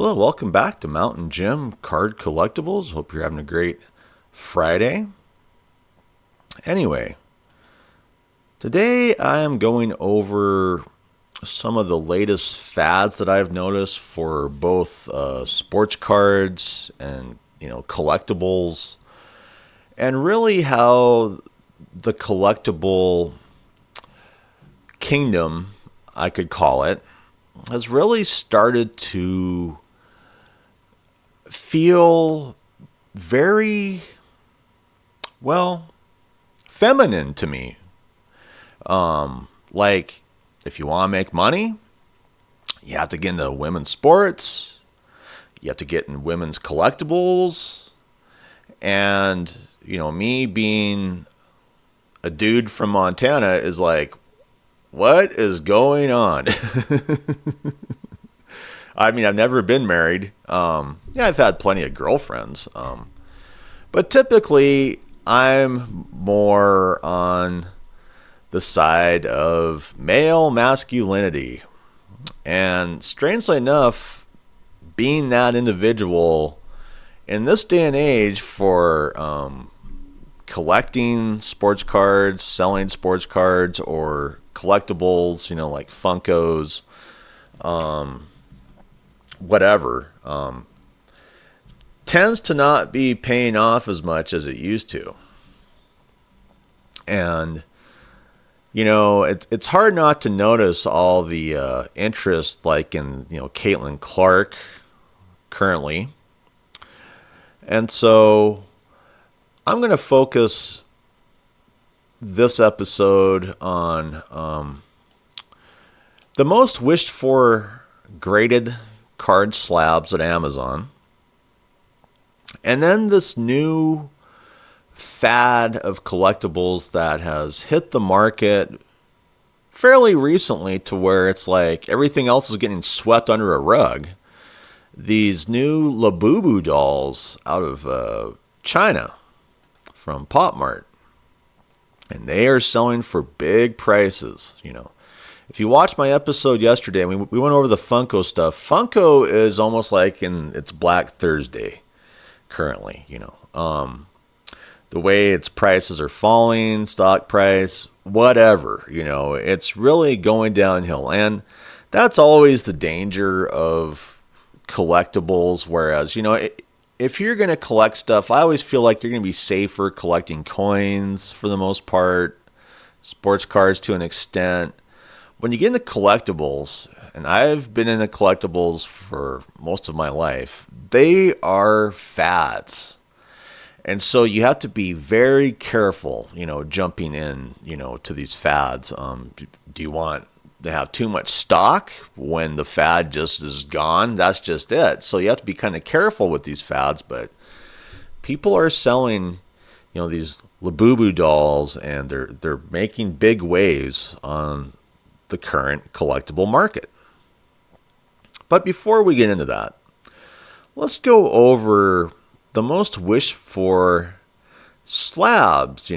Hello, welcome back to Mountain Jim Card Collectibles. Hope you're having a great Friday. Anyway, today I am going over some of the latest fads that I've noticed for both sports cards and collectibles, and really how the collectible kingdom, I could call it, has really started to feel very, well, feminine to me. Like, if you want to make money, you have to get into women's sports, you have to get in women's collectibles. And, me being a dude from Montana is like, what is going on? I mean, I've never been married. Yeah, I've had plenty of girlfriends. But typically, I'm more on the side of male masculinity. And strangely enough, being that individual in this day and age for collecting sports cards, selling sports cards, or collectibles, like Funkos, whatever, tends to not be paying off as much as it used to. And, it's hard not to notice all the interest, like in, Caitlin Clark currently. And so I'm going to focus this episode on the most wished for graded card slabs at Amazon. And then this new fad of collectibles that has hit the market fairly recently, to where it's like everything else is getting swept under a rug. These new Labubu dolls out of China from Pop Mart. And they are selling for big prices, If you watched my episode yesterday, we went over the Funko stuff. Funko is almost like in its Black Thursday currently, the way its prices are falling, stock price, whatever, it's really going downhill. And that's always the danger of collectibles. Whereas, if you're going to collect stuff, I always feel like you're going to be safer collecting coins for the most part, sports cards to an extent. When you get into collectibles, and I've been into collectibles for most of my life, they are fads. And so you have to be very careful, jumping in, to these fads. Do you want to have too much stock when the fad just is gone? That's just it. So you have to be kind of careful with these fads. But people are selling, these Labubu dolls, and they're making big waves on the current collectible market. But before we get into that, let's go over the most wished for slabs,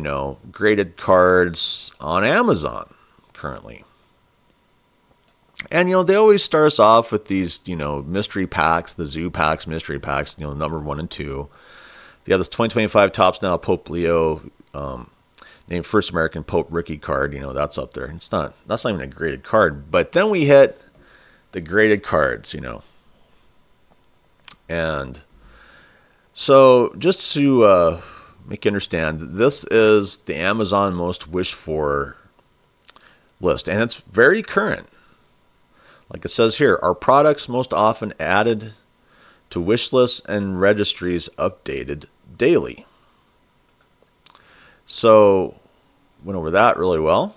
graded cards on Amazon currently. And, they always start us off with these, mystery packs, the Zoo packs, mystery packs, number 1 and 2. The other 2025 Topps Now Pope Leo, named First American Pope Ricky card, that's up there. That's not even a graded card. But then we hit the graded cards, And so just to make you understand, this is the Amazon most wished for list. And it's very current. Like it says here, our products most often added to wish lists and registries updated daily. So went over that really well.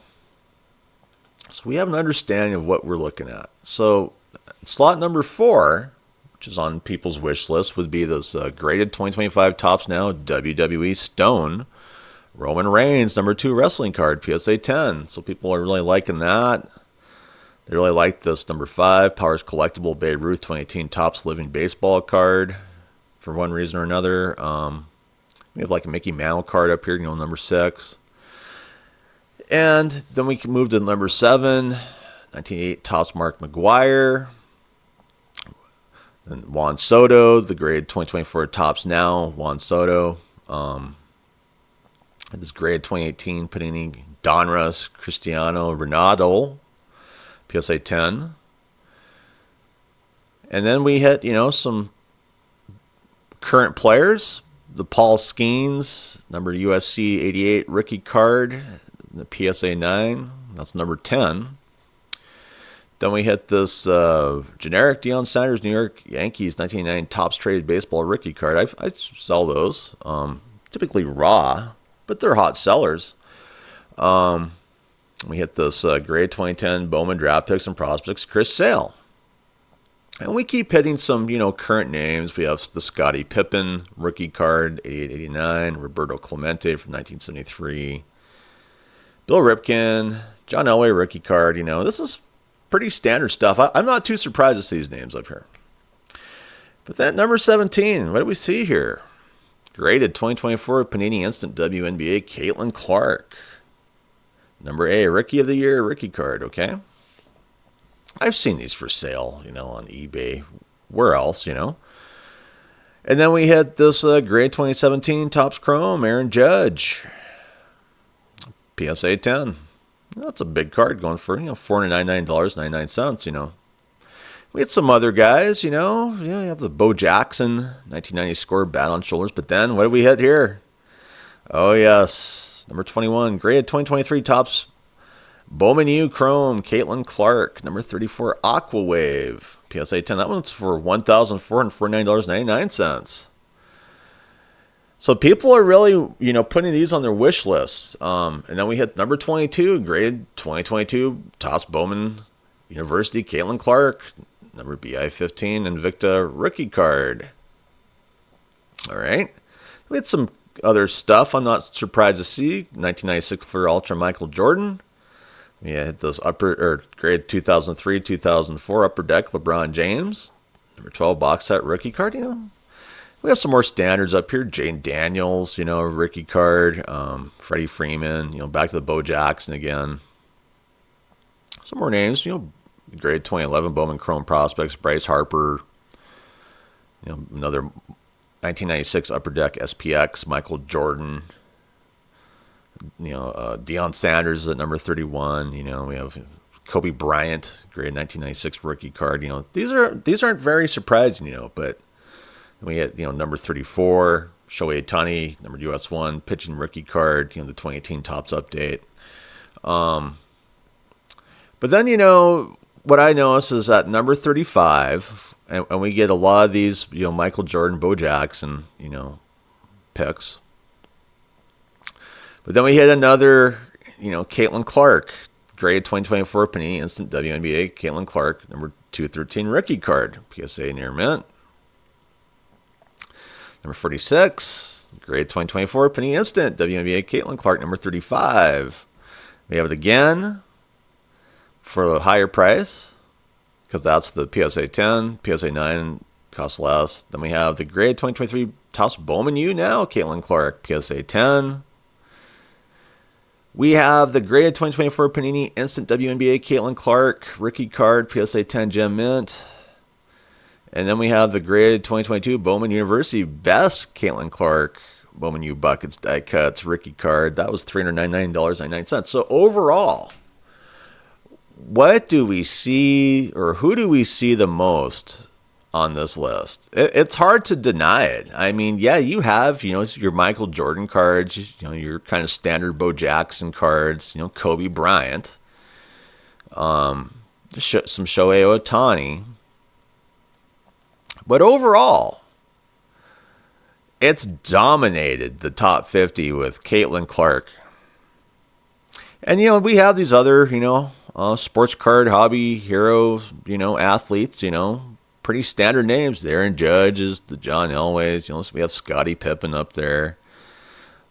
So we have an understanding of what we're looking at. So slot number 4, which is on people's wish list, would be this graded 2025 Topps Now WWE Stone Roman Reigns number 2 wrestling card, PSA 10. So people are really liking that. They really like this number 5 Powers Collectible Babe Ruth 2018 Topps Living Baseball card for one reason or another. We have like a Mickey Mantle card up here, number 6. And then we can move to number 7, 1988 Topps Mark McGuire. And Juan Soto, the grade 2024 Tops Now, Juan Soto. This grade 2018 Panini Donruss, Cristiano Ronaldo, PSA 10. And then we hit, some current players. The Paul Skeens, number USC 88 rookie card, the PSA 9. That's number 10. Then we hit this generic Deion Sanders New York Yankees 1999 Topps Traded Baseball rookie card. I sell those, typically raw, but they're hot sellers. We hit this grade 2010 Bowman Draft Picks and Prospects Chris Sale. And we keep hitting some, current names. We have the Scottie Pippen rookie card, 88-89, Roberto Clemente from 1973, Bill Ripken, John Elway rookie card. This is pretty standard stuff. I'm not too surprised to see these names up here. But then number 17, what do we see here? Graded 2024 Panini Instant WNBA Caitlin Clark. Number A, Rookie of the Year rookie card, okay? I've seen these for sale, on eBay. Where else, And then we hit this grade 2017 Topps Chrome Aaron Judge. PSA 10. That's a big card going for, $499.99, We had some other guys, you have the Bo Jackson 1990 score bat on shoulders. But then what did we hit here? Oh, yes. Number 21, graded 2023 Topps Bowman U Chrome, Caitlin Clark, number 34, Aqua Wave, PSA 10. That one's for $1,449.99. So people are really, putting these on their wish lists. And then we hit number 22, grade 2022, Topps Bowman University, Caitlin Clark, number BI15, Invicta rookie card. All right. We had some other stuff I'm not surprised to see. 1996 for Ultra Michael Jordan. We had those grade 2003, 2004 Upper Deck LeBron James, number 12 box set rookie card. We have some more standards up here. Jane Daniels, rookie card. Freddie Freeman, back to the Bo Jackson again. Some more names, grade 2011 Bowman Chrome Prospects, Bryce Harper. Another 1996 Upper Deck SPX, Michael Jordan. Deion Sanders at number 31. We have Kobe Bryant, grade 1996 rookie card. These aren't very surprising, but we had, number 34, Shohei Ohtani, number US1, pitching rookie card, the 2018 Topps update. But then, what I notice is at number 35, and we get a lot of these, Michael Jordan, Bo Jackson, picks. But then we hit another, Caitlin Clark, grade 2024 Panini Instant WNBA, Caitlin Clark, number 213 rookie card, PSA near mint. Number 46, grade 2024 Panini Instant WNBA, Caitlin Clark, number 35. We have it again for a higher price because that's the PSA 10, PSA 9 costs less. Then we have the grade 2023 Topps Bowman U now, Caitlin Clark, PSA 10. We have the grade 2024 Panini Instant WNBA Caitlin Clark rookie card, PSA 10 gem mint. And then we have the graded 2022 Bowman University Best Caitlin Clark Bowman U Buckets Die Cuts rookie card. That was $399.99. So overall, what do we see, or who do we see the most on this list? It's hard to deny it. I mean, yeah, you have, your Michael Jordan cards, your kind of standard Bo Jackson cards, Kobe Bryant, some Shohei Ohtani. But overall, it's dominated the top 50 with Caitlin Clark. And, we have these other, sports card hobby heroes, athletes, pretty standard names. The Aaron Judges, the John Elways, so we have Scottie Pippen up there,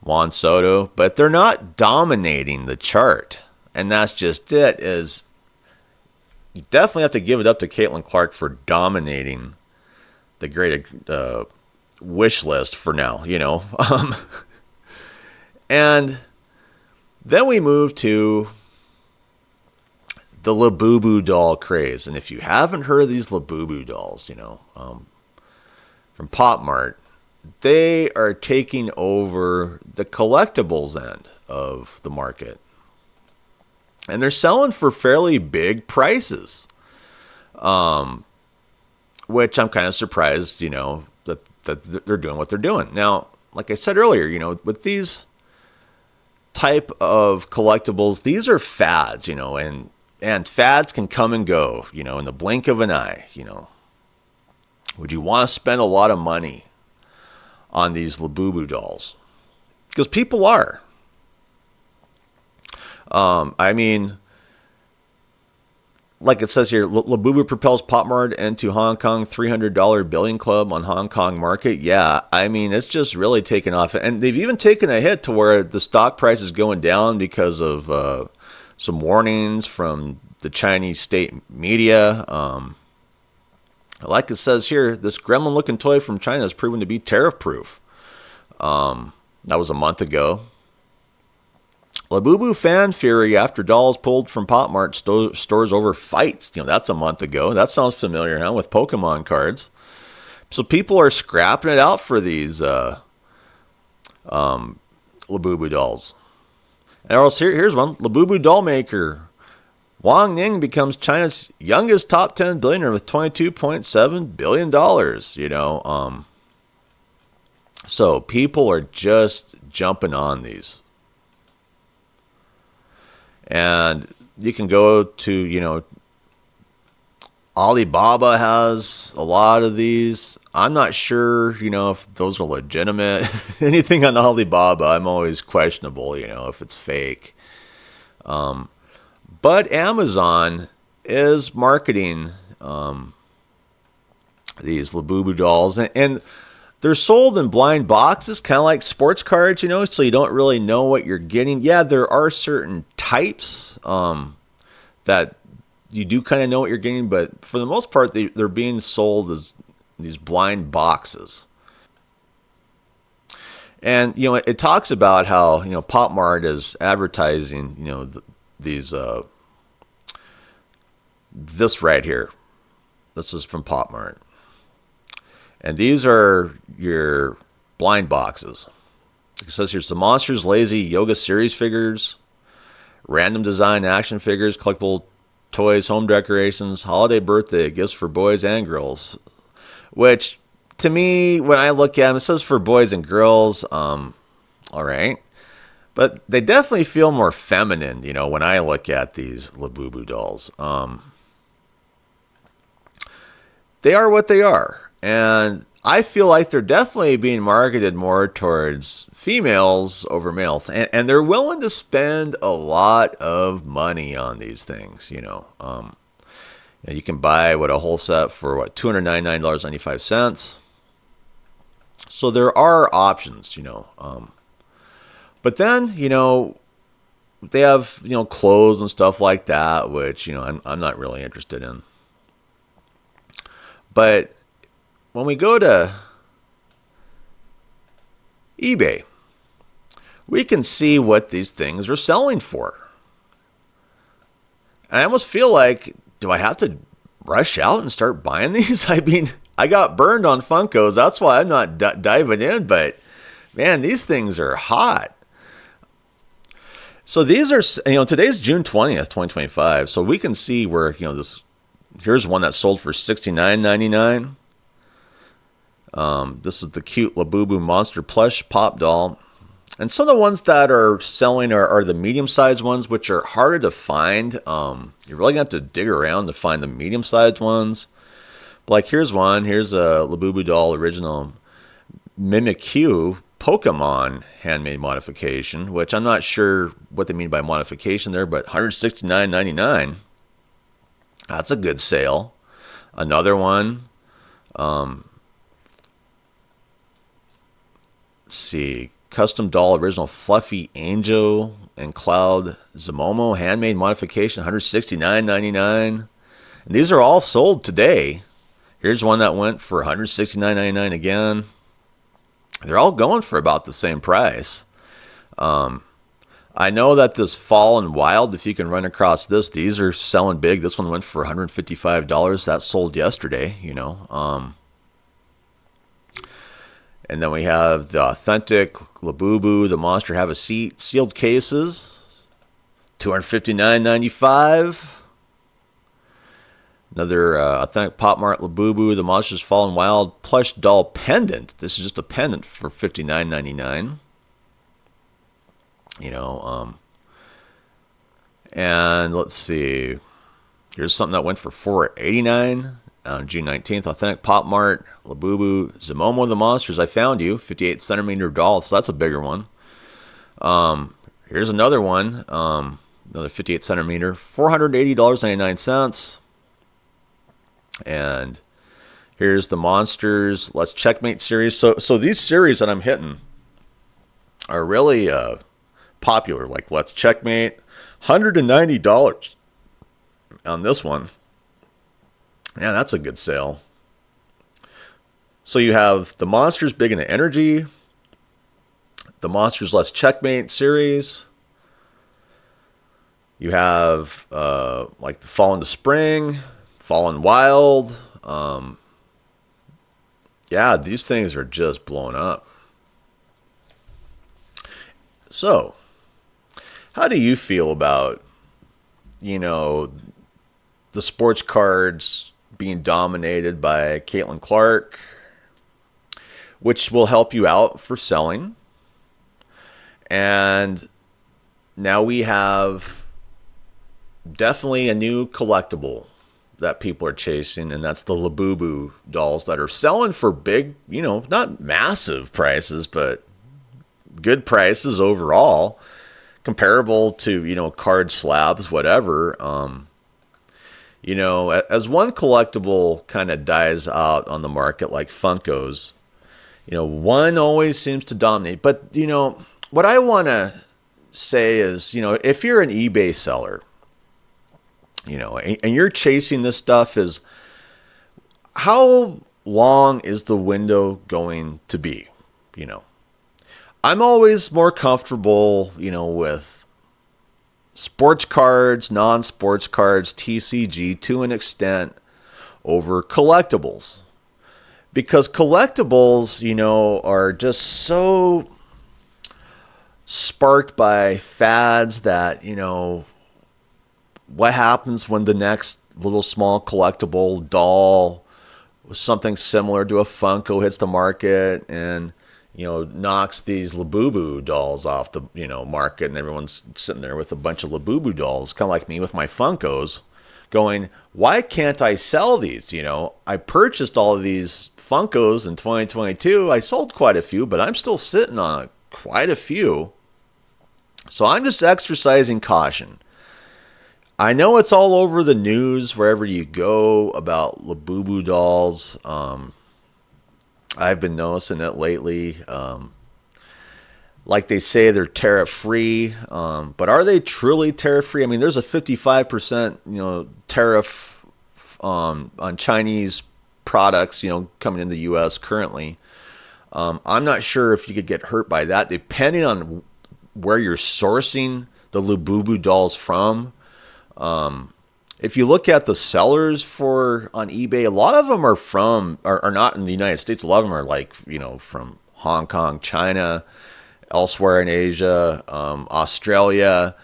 Juan Soto, but they're not dominating the chart. And that's just it, is you definitely have to give it up to Caitlin Clark for dominating the great wish list for now, And then we move to the Labubu doll craze. And if you haven't heard of these Labubu dolls, from Pop Mart, they are taking over the collectibles end of the market. And they're selling for fairly big prices, which I'm kind of surprised, that they're doing what they're doing. Now, like I said earlier, with these type of collectibles, these are fads, and fads can come and go, in the blink of an eye, Would you want to spend a lot of money on these Labubu dolls? Because people are. Like it says here, Labubu propels Pop Mart into Hong Kong $300 billion club on Hong Kong market. Yeah, it's just really taken off. And they've even taken a hit to where the stock price is going down because of some warnings from the Chinese state media. Like it says here, this gremlin-looking toy from China has proven to be tariff-proof. That was a month ago. Labubu fan fury after dolls pulled from Pop Mart stores over fights. That's a month ago. That sounds familiar, huh? With Pokemon cards. So people are scrapping it out for these Labubu dolls. And also here's one. Labubu doll maker Wang Ning becomes China's youngest top 10 billionaire with $22.7 billion. So people are just jumping on these. And you can go to, Alibaba has a lot of these. I'm not sure, if those are legitimate. Anything on Alibaba, I'm always questionable, if it's fake. But Amazon is marketing these Labubu dolls. And they're sold in blind boxes, kind of like sports cards, so you don't really know what you're getting. Yeah, there are certain types that you do kind of know what you're getting, but for the most part, they're being sold as these blind boxes. And, it talks about how, Pop Mart is advertising, these, this right here. This is from Pop Mart. And these are your blind boxes. It says here's the Monsters Lazy Yoga Series figures, random design action figures, collectible toys, home decorations, holiday birthday gifts for boys and girls. Which, to me, when I look at them, it says for boys and girls. All right. But they definitely feel more feminine, when I look at these Labubu dolls. They are what they are. And I feel like they're definitely being marketed more towards females over males. And they're willing to spend a lot of money on these things, you can buy a whole set for $299.95. So there are options, But then, they have, clothes and stuff like that, which, I'm not really interested in. But when we go to eBay, we can see what these things are selling for. And I almost feel like, do I have to rush out and start buying these? I got burned on Funkos. That's why I'm not diving in. But, man, these things are hot. So these are, today's June 20th, 2025. So we can see where, here's one that sold for $69.99. This is the cute Labubu Monster Plush Pop Doll. And some of the ones that are selling are the medium-sized ones, which are harder to find. You're really going to have to dig around to find the medium-sized ones. But like here's one. Here's a Labubu doll original Mimikyu Pokemon handmade modification, which I'm not sure what they mean by modification there, but $169.99. That's a good sale. Another one. Let's see. Custom doll original Fluffy Angel and Cloud Zamomo handmade modification, $169.99. And these are all sold today. Here's one that went for $169.99 again. They're all going for about the same price. I know that this Fallen Wild, if you can run across this, these are selling big. This one went for $155. That sold yesterday, you know. And then we have the authentic Labubu, the Monster Have a Seat sealed cases, $259.95. Another authentic Pop Mart Labubu, the Monsters Fallen Wild plush doll pendant. This is just a pendant for $59.99. You know, and let's see. Here's something that went for $489 on June 19th. Authentic Pop Mart Labubu Zamomo the Monsters. I Found You, 58 centimeter doll. So that's a bigger one. Here's another one. Another 58 centimeter, $480.99. And here's the Monsters Let's Checkmate series. So these series that I'm hitting are really popular. Like Let's Checkmate, $190 on this one. Yeah, that's a good sale. So you have the Monsters Big into Energy, the Monsters Let's Checkmate series. You have like the Fall into Spring, Fallen Wild. Yeah, these things are just blowing up. So, how do you feel about, you know, the sports cards being dominated by Caitlin Clark, which will help you out for selling? And now we have definitely a new collectible that people are chasing, and that's the Labubu dolls that are selling for big, you know, not massive prices, but good prices overall, comparable to, you know, card slabs, whatever. You know, as one collectible kind of dies out on the market, like Funkos, you know, one always seems to dominate. But, you know, what I want to say is, you know, if you're an eBay seller, you know, and you're chasing this stuff, is how long is the window going to be? You know, I'm always more comfortable, you know, with sports cards, non-sports cards, TCG to an extent over collectibles. Because collectibles, you know, are just so sparked by fads that, you know, what happens when the next little small collectible doll, something similar to a Funko, hits the market and, you know, knocks these Labubu dolls off the, you know, market, and everyone's sitting there with a bunch of Labubu dolls, kind of like me with my Funkos, going, why can't I sell these? You know, I purchased all of these Funkos in 2022. I sold quite a few, but I'm still sitting on quite a few. So I'm just exercising caution. I know it's all over the news wherever you go about Labubu dolls. I've been noticing it lately. Like they say they're tariff-free, but are they truly tariff-free? I mean, there's a 55%, you know, tariff on Chinese products, you know, coming into the U.S. currently. I'm not sure if you could get hurt by that, depending on where you're sourcing the Labubu dolls from. If you look at the sellers for on eBay, a lot of them are not in the United States. A lot of them are like, you know, from Hong Kong, China, elsewhere in Asia, Australia.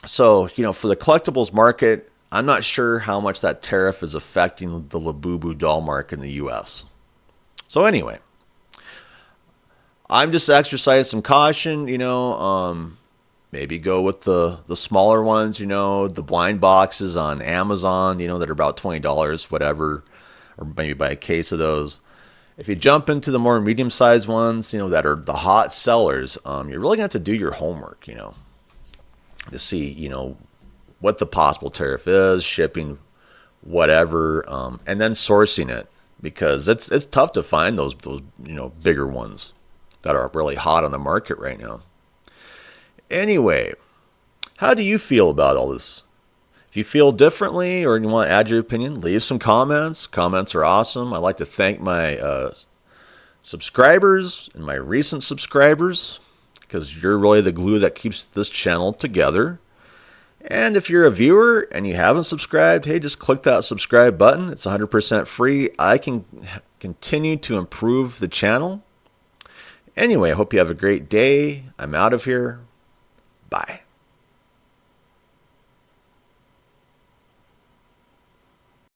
So, you know, for the collectibles market, I'm not sure how much that tariff is affecting the Labubu doll market in the U.S. So anyway, I'm just exercising some caution, you know. Maybe go with the smaller ones, you know, the blind boxes on Amazon, you know, that are about $20, whatever, or maybe buy a case of those. If you jump into the more medium-sized ones, you know, that are the hot sellers, you're really going to have to do your homework, you know, to see, you know, what the possible tariff is, shipping, whatever, and then sourcing it, because it's tough to find those you know, bigger ones that are really hot on the market right now. Anyway, how do you feel about all this? If you feel differently or you want to add your opinion, leave some comments. Comments are awesome. I'd like to thank my subscribers and my recent subscribers. because you're really the glue that keeps this channel together. And if you're a viewer and you haven't subscribed, hey, just click that subscribe button. It's 100% free. I can continue to improve the channel. Anyway, I hope you have a great day. I'm out of here. Bye.